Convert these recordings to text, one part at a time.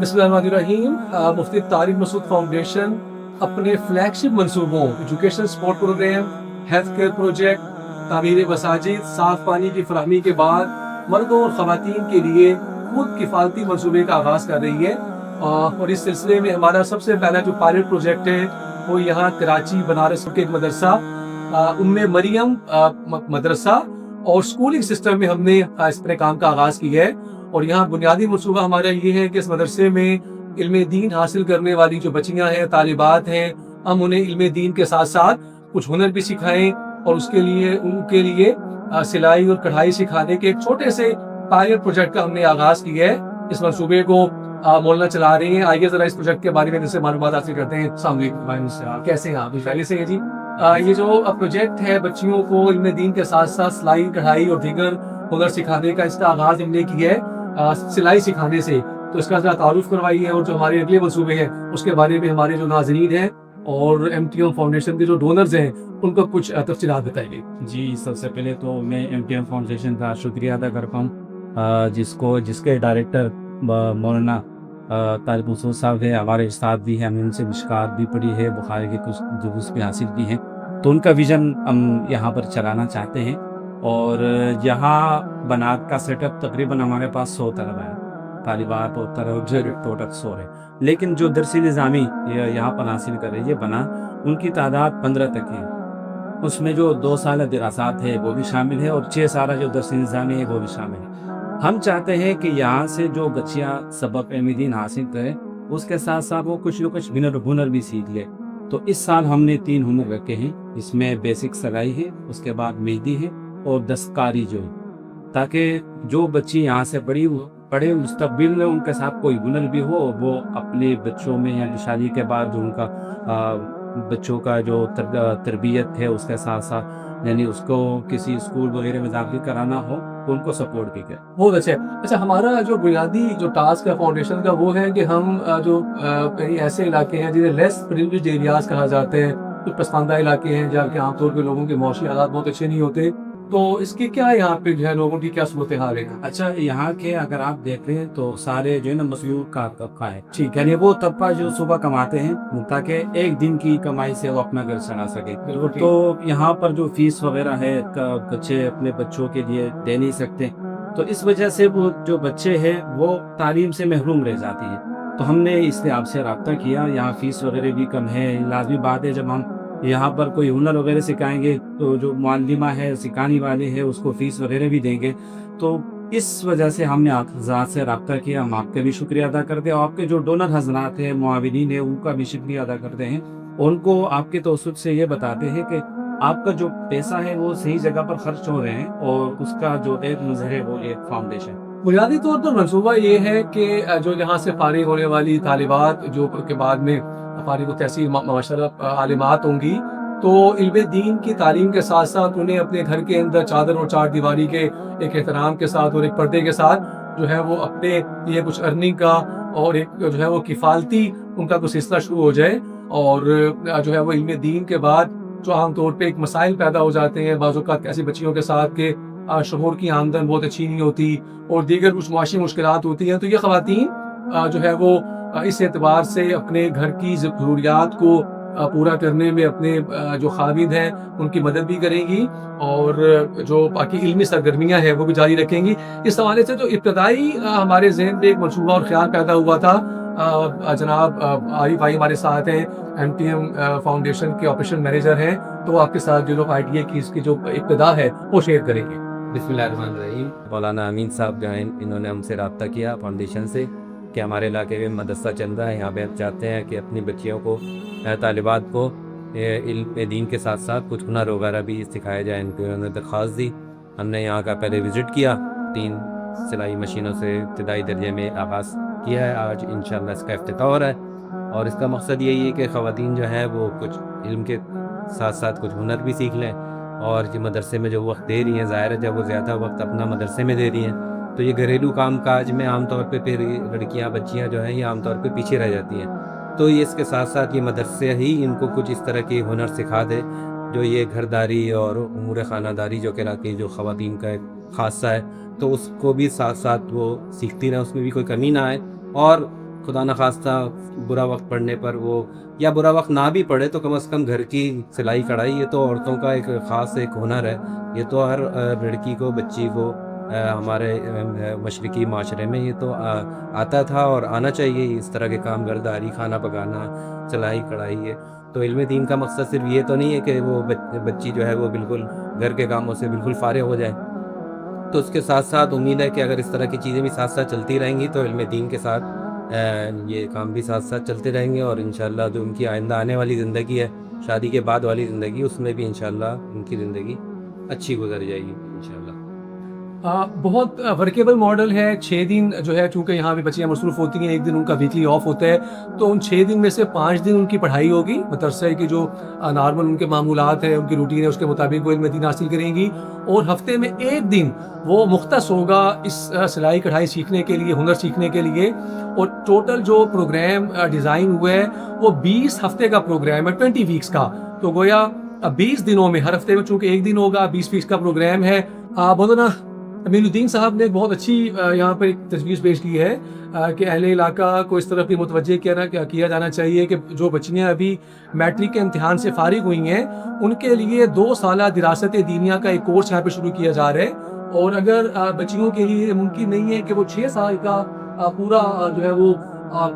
बिस्मिल्लाहिर्रहमानिर्रहीम। मुफ्ती तारिक मसूद फाउंडेशन अपने फ्लैगशिप मंसूबों education support programme, health care project, तामीर मसाजिद, साफ पानी की फराहमी के बाद मर्दों और ख़वातीन के लिए खुद किफ़ालती मंसूबे का आगाज़ कर रही है। और इस सिलसिले में हमारा सबसे पहला जो पायलट प्रोजेक्ट है वो यहाँ कराची बनारस के एक मदरसा उम्मे मरियम मदरसा और स्कूलिंग सिस्टम में हमने इस पर काम का आगाज़ किया है। और यहाँ बुनियादी मंसूबा हमारा ये है कि इस मदरसे में इल्म दीन हासिल करने वाली जो बच्चियाँ हैं, तालिबात हैं, हम उन्हें इल्म दीन के साथ साथ कुछ हुनर भी सिखाएं और उसके लिए उनके लिए सिलाई और कढ़ाई सिखाने के एक छोटे से पायलट प्रोजेक्ट का हमने आगाज़ किया है। इस मंसूबे को मौलाना चला रहे हैं। आइए ज़रा इस प्रोजेक्ट के बारे में जैसे मालूमात हासिल करते हैं। अस्सलाम वालेकुम, कैसे हैं आप? पहले से है जी। ये जो प्रोजेक्ट है बच्चियों को इल्म दीन के साथ साथ सिलाई कढ़ाई और दीगर हुनर सिखाने का, इसका आगाज़ हमने किया है सिलाई सिखाने से। तो इसका ज़रा तारुफ करवाइए और जो हमारे अगले मंसूबे हैं उसके बारे में हमारे जो नाज़रीन हैं और MTM फाउंडेशन के जो डोनर्स हैं उनको कुछ तफसीलात बताइए। जी, सबसे पहले तो मैं MTM फाउंडेशन का शुक्रिया अदा करता हूँ, जिसके डायरेक्टर मौलाना तारिक मसूद साहब है, हमारे उस्ताद भी हैं, हमने उनसे मिशकात भी पढ़ी है, बुखारी के कुछ दुरूस भी हासिल की हैं। तो उनका विज़न हम यहाँ पर चलाना चाहते हैं। और यहाँ बनात का सेटअप तकरीबन हमारे पास 100 तलबा है, तालिबात और टोटल 100 है। लेकिन जो दरसी निज़ामी यहाँ पर हासिल कर रही है बना, उनकी तादाद 15 तक है। उसमें जो 2 साल दिरासात है वो भी शामिल है और 6 साल जो दरसी निज़ामी है वो भी शामिल है। हम चाहते हैं कि यहाँ से जो बच्चियाँ सबक इल्म दीन हासिल करें उसके साथ साथ वो कुछ न कुछ हुनर भी सीख ले। तो इस साल हमने 3 हुनर रखे हैं। इसमें बेसिक सिलाई है, उसके बाद मेहंदी है और दस्तकारी जो है, ताकि जो बच्ची यहाँ से पढ़े मुस्तकबिल में उनके साथ कोई हुनर भी हो, वो अपने बच्चों में या शादी के बाद जो उनका बच्चों का जो तरबियत है उसके साथ साथ यानी उसको किसी स्कूल वगैरह में दाखिल कराना हो तो उनको सपोर्ट भी करें। बहुत अच्छा। हमारा जो बुनियादी जो टास्क है फाउंडेशन का वो है कि हम जो कई ऐसे इलाके हैं जिन्हें लेस प्रिविलेज्ड एरियाज कहा जाते हैं, कुछ पसमानदा इलाके हैं जहाँ के आमतौर पर लोगों के मौसमी हालात बहुत अच्छे नहीं होते, तो इसके क्या यहाँ पे जो है लोगों की क्या सूरत हाल है? अच्छा, यहाँ के अगर आप देख रहे हैं तो सारे जो है ना मजदूर का तबका है, ठीक है, वो तबका जो सुबह कमाते हैं ताकि एक दिन की कमाई से वो अपना घर चला सके। तो यहाँ पर जो फीस वगैरह है बच्चे अपने बच्चों के लिए दे नहीं सकते, तो इस वजह से वो जो बच्चे हैं वो तालीम से महरूम रह जाती है। तो हमने इसलिए आपसे रब्ता किया। यहाँ फीस वगैरह भी कम है। लाजमी बात है जब हम यहाँ पर कोई हुनर वगैरह सिखाएंगे तो जो मुअल्लिमा है, सिखाने वाले हैं, उसको फीस वगैरह भी देंगे। तो इस वजह से हमने आप हज़रात से रब्ता किया। हम आपका भी शुक्रिया अदा करते हैं और आपके जो डोनर हज़रात हैं, मुआविनीन हैं, उनका भी शुक्रिया अदा करते हैं। उनको आपके तवज्जुह से ये बताते हैं कि आपका जो पैसा है वो सही जगह पर खर्च हो रहे हैं और उसका जो एक नज़र है वो एक फाउंडेशन। बुनियादी तौर पर मंसूबा ये है कि जो यहाँ से फारिग होने वाली तालिबात जो के बाद में फारिग तहसील माशाअल्लाह आलिमात होंगी, तो इल्म दीन की तालीम के साथ साथ उन्हें अपने घर के अंदर चादर और चार दीवारी के एक एहतराम के साथ और एक पर्दे के साथ जो है वो अपने लिए कुछ अर्निंग का और एक जो है वो किफ़ालती उनका कुछ सिलसिला शुरू हो जाए। और जो है वो इल्म दीन के बाद जो आमतौर पर एक मसाइल पैदा हो जाते हैं बाज़ औक़ात ऐसी बच्चियों के साथ के शोहर की आमदन बहुत अच्छी नहीं होती और दीगर कुछ मुआशी मुश्किलात होती हैं, तो ये ख़वातीन जो है वो इस एतबार से अपने घर की ज़रूरियात को पूरा करने में अपने जो खाविद हैं उनकी मदद भी करेंगी और जो बाकी इल्मी सरगर्मियाँ हैं वो भी जारी रखेंगी। इस हवाले से जो इब्तदाई हमारे ज़हन में एक मंसूबा और ख्याल पैदा हुआ था, जनाब आरिफ भाई हमारे साथ हैं, MTM फाउंडेशन के ऑपरेशन मैनेजर हैं, तो आपके साथ जो लोग आइडिया की इसकी जो इब्तदा है वो शेयर करेंगे। बिस्मिल्लाहिर्रहमानिर्रहीम। मौलाना अमीन साहब जो हैं इन्होंने हमसे रब्ता किया फाउंडेशन से कि हमारे इलाके में मदरसा चल रहा है, यहाँ पे हम चाहते हैं कि अपनी बच्चियों को तालिबात को इल्म दीन के साथ साथ कुछ हुनर वगैरह भी सिखाया जाए। उन्होंने दरख्वास्त दी। हमने यहाँ का पहले विज़िट किया, 3 सिलाई मशीनों से इब्तदाई दर्जे में आगाज़ किया है। आज इंशाअल्लाह इसका इफ्तिताह हो रहा है और इसका मकसद यही है कि ख़वातीन जो है वो कुछ इल्म के साथ साथ कुछ हुनर भी सीख लें और जो मदरसे में जो वक्त दे रही हैं, ज़ाहिर है जब वो ज़्यादा वक्त अपना मदरसे में दे रही हैं तो ये घरेलू काम काज में आमतौर पे फिर लड़कियां बच्चियां जो हैं ये आमतौर पे पीछे रह जाती हैं। तो ये इसके साथ साथ ये मदरसे ही इनको कुछ इस तरह के हुनर सिखा दे जो ये घरदारी और उमूर ख़ानादारी जो कहलाती है, जो ख़वातीन का एक ख़ासा है, तो उसको भी साथ साथ वो सीखती रहें, उसमें भी कोई कमी ना आए और خدا نخواستہ برا وقت پڑنے پر وہ یا برا وقت نہ بھی پڑے تو کم از کم گھر کی سلائی کڑھائی یہ تو عورتوں کا ایک خاص ایک ہنر ہے. یہ تو ہر لڑکی کو بچی کو ہمارے مشرقی معاشرے میں یہ تو آتا تھا اور آنا چاہیے. اس طرح کے کام گرداری کھانا پکانا سلائی کڑھائی ہے. تو علم دین کا مقصد صرف یہ تو نہیں ہے کہ وہ بچی جو ہے وہ بالکل گھر کے کاموں سے بالکل فارغ ہو جائے. تو اس کے ساتھ ساتھ امید ہے کہ اگر اس طرح کی چیزیں بھی ساتھ ساتھ چلتی رہیں گی تو علم دین کے ساتھ یہ کام بھی ساتھ ساتھ چلتے رہیں گے. اور انشاءاللہ جو ان کی آئندہ آنے والی زندگی ہے شادی کے بعد والی زندگی اس میں بھی انشاءاللہ ان کی زندگی اچھی گزر جائے گی انشاءاللہ. بہت ورکیبل ماڈل ہے. 6 دن جو ہے چونکہ یہاں پہ بچیاں مصروف ہوتی ہیں, 1 دن ان کا ویکلی آف ہوتا ہے, تو ان 6 دن میں سے 5 دن ان کی پڑھائی ہوگی. مدرسے کی جو نارمل ان کے معمولات ہیں, ان کی روٹین ہے, اس کے مطابق وہ علم دین حاصل کریں گی. اور ہفتے میں 1 دن وہ مختص ہوگا اس سلائی کڑھائی سیکھنے کے لیے, ہنر سیکھنے کے لیے. اور ٹوٹل جو پروگرام ڈیزائن ہوا ہے وہ 20 ہفتے کا پروگرام ہے, 20 ویکس کا. تو گویا 20 دنوں میں, ہر ہفتے میں چونکہ 1 دن ہوگا, 20 ویکس کا پروگرام ہے. مولانا امین الدین صاحب نے بہت اچھی یہاں پر ایک تجویز پیش کی ہے کہ اہل علاقہ کو اس طرف بھی متوجہ کیا جانا چاہیے کہ جو بچیاں ابھی میٹرک کے امتحان سے فارغ ہوئی ہیں ان کے لیے 2 سالہ دراست دینیہ کا ایک کورس یہاں پہ شروع کیا جا رہا ہے. اور اگر بچیوں کے لیے ممکن نہیں ہے کہ وہ 6 سال کا پورا جو ہے وہ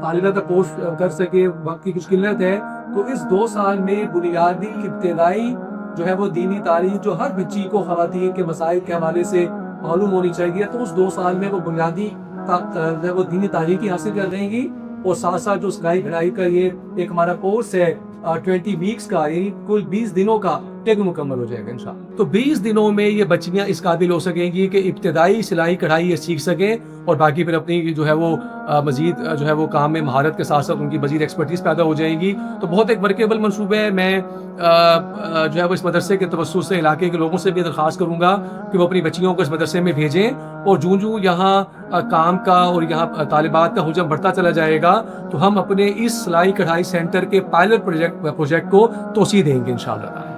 تعلیمہ کا کورس کر سکے, وقت کی کچھ قلت ہے, تو اس 2 سال میں بنیادی ابتدائی جو ہے وہ دینی تعلیم جو ہر بچی کو خواتین کے مسائل کے حوالے سے معلوم ہونی چاہیے, تو اس 2 سال میں وہ بنیادی وہ دینی تعلیم کی حاصل کر لیں گی. اور ساتھ ساتھ جو سلائی کڑھائی کا یہ ایک ہمارا کورس ہے 20 ویکس کا, یعنی کل 20 دنوں کا ٹیک مکمل ہو جائے گا انشاءاللہ. تو 20 دنوں میں یہ بچیاں اس قابل ہو سکیں گی کہ ابتدائی سلائی کڑھائی یہ سیکھ سکیں, اور باقی پھر اپنی جو ہے وہ مزید جو ہے وہ کام میں مہارت کے ساتھ ساتھ ان کی مزید ایکسپرٹیز پیدا ہو جائے گی. تو بہت ایک ورکیبل منصوبہ ہے. میں جو ہے وہ اس مدرسے کے توسط سے علاقے کے لوگوں سے بھی درخواست کروں گا کہ وہ اپنی بچیوں کو اس مدرسے میں بھیجیں, اور جوں یہاں کام کا اور یہاں طالبات کا حجم بڑھتا چلا جائے گا تو ہم اپنے اس سلائی کڑھائی سینٹر کے پائلٹ پروجیکٹ کو توسیع دیں گے انشاءاللہ.